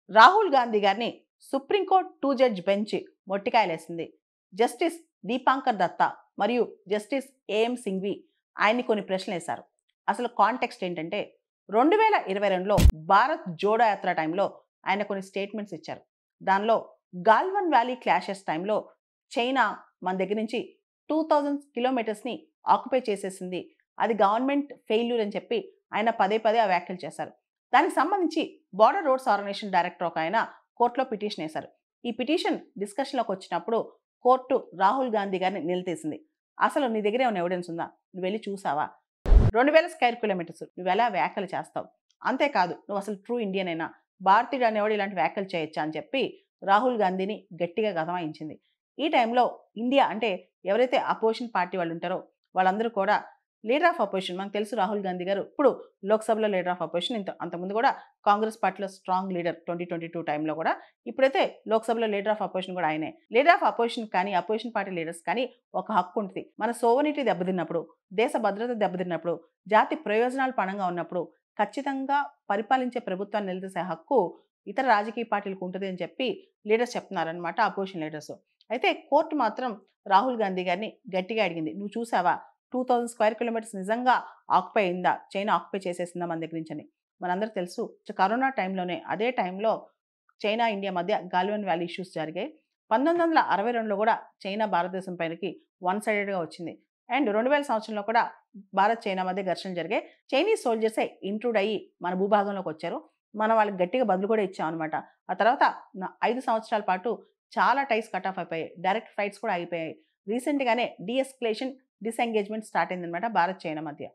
రాహుల్ గాంధీ గారిని supreme court 2 judge bench మొట్టికాయలేసింది. Justice Dipankar Datta మరియు జస్టిస్ ఏఎం సింఘ్వి ఆయన్ని కొన్ని ప్రశ్నలేశారు. అసలు కాంటెక్స్ట్ ఏంటంటే 2022లో భారత్ జోడో యాత్ర టైంలో ఆయన కొన్ని స్టేట్మెంట్స్ ఇచ్చారు. దానిలో గాల్వన్ వ్యాలీ క్లాషెస్ టైంలో చైనా మన దగ్గర నుంచి 2000 కిలోమీటర్స్ని ఆక్యుపై చేసేసింది, అది గవర్నమెంట్ ఫెయిల్యూర్ అని చెప్పి ఆయన పదే పదే ఆ వ్యాఖ్యలు చేశారు. దానికి సంబంధించి బార్డర్ రోడ్స్ ఆర్గనైజేషన్ డైరెక్టర్ ఒక ఆయన కోర్టులో పిటిషన్ వేశారు. ఈ పిటిషన్ డిస్కషన్లోకి వచ్చినప్పుడు కోర్టు రాహుల్ గాంధీ గారిని నిలదీసింది. అసలు నీ దగ్గర ఏమైనా ఎవిడెన్స్ ఉందా, నువ్వు వెళ్ళి చూసావా, 2000 స్క్వేర్ కిలోమీటర్స్ నువ్వు ఎలా వ్యాఖ్యలు చేస్తావు, అంతేకాదు నువ్వు అసలు ట్రూ ఇండియన్ అయినా, భారతీయుడు అనేవాడు ఇలాంటి వ్యాఖ్యలు చేయొచ్చా అని చెప్పి రాహుల్ గాంధీని గట్టిగా గదమాయించింది. ఈ టైంలో ఇండియా అంటే ఎవరైతే అపోజిషన్ పార్టీ వాళ్ళు ఉంటారో వాళ్ళందరూ కూడా లీడర్ ఆఫ్ అపోజిషన్, మనకు తెలుసు రాహుల్ గాంధీ గారు ఇప్పుడు లోక్సభలో లీడర్ ఆఫ్ అపోజిషన్, అంతకుముందు కూడా కాంగ్రెస్ పార్టీలో స్ట్రాంగ్ లీడర్ 2022 టైంలో కూడా, ఇప్పుడైతే లోక్సభలో లీడర్ ఆఫ్ అపోజిషన్ కూడా ఆయనే. లీడర్ ఆఫ్ అపోజిషన్ కానీ అపోజిషన్ పార్టీ లీడర్స్ కానీ ఒక హక్కు ఉంటుంది. మన సోవనిటీ దెబ్బతిన్నప్పుడు, దేశ భద్రత దెబ్బతిన్నప్పుడు, జాతి ప్రయోజనాలు పణంగా ఉన్నప్పుడు ఖచ్చితంగా పరిపాలించే ప్రభుత్వాన్ని నిలదీసే హక్కు ఇతర రాజకీయ పార్టీలకు ఉంటుంది అని చెప్పి లీడర్స్ చెప్తున్నారనమాట, అపోజిషన్ లీడర్స్. అయితే కోర్టు మాత్రం రాహుల్ గాంధీ గారిని గట్టిగా అడిగింది, నువ్వు చూసావా 2000 స్క్వేర్ కిలోమీటర్స్ నిజంగా ఆక్యుపై అయిందా, చైనా ఆక్యుపై చేసేసిందా మన దగ్గర నుంచి అని. మనందరూ తెలుసు కరోనా టైంలోనే, అదే టైంలో చైనా ఇండియా మధ్య గాల్వన్ వ్యాలీ ఇష్యూస్ జరిగాయి. 1962లో కూడా చైనా భారతదేశం పైనకి వన్ సైడెడ్గా వచ్చింది. అండ్ 2000 సంవత్సరంలో కూడా భారత్ చైనా మధ్య ఘర్షణ జరిగాయి. చైనీస్ సోల్జర్సే ఇంట్రూడ్ అయ్యి మన భూభాగంలోకి వచ్చారు. మనం వాళ్ళకి గట్టిగా బదులు కూడా ఇచ్చాం అనమాట. ఆ తర్వాత 5 సంవత్సరాల పాటు చాలా టైస్ కట్ ఆఫ్ అయిపోయాయి, డైరెక్ట్ ఫ్లైట్స్ కూడా అయిపోయాయి. రీసెంట్గానే డిఎస్కలేషన్ డిసెంగేజ్మెంట్ స్టార్ట్ అయిందనమాట భారత్ చైనా మధ్య.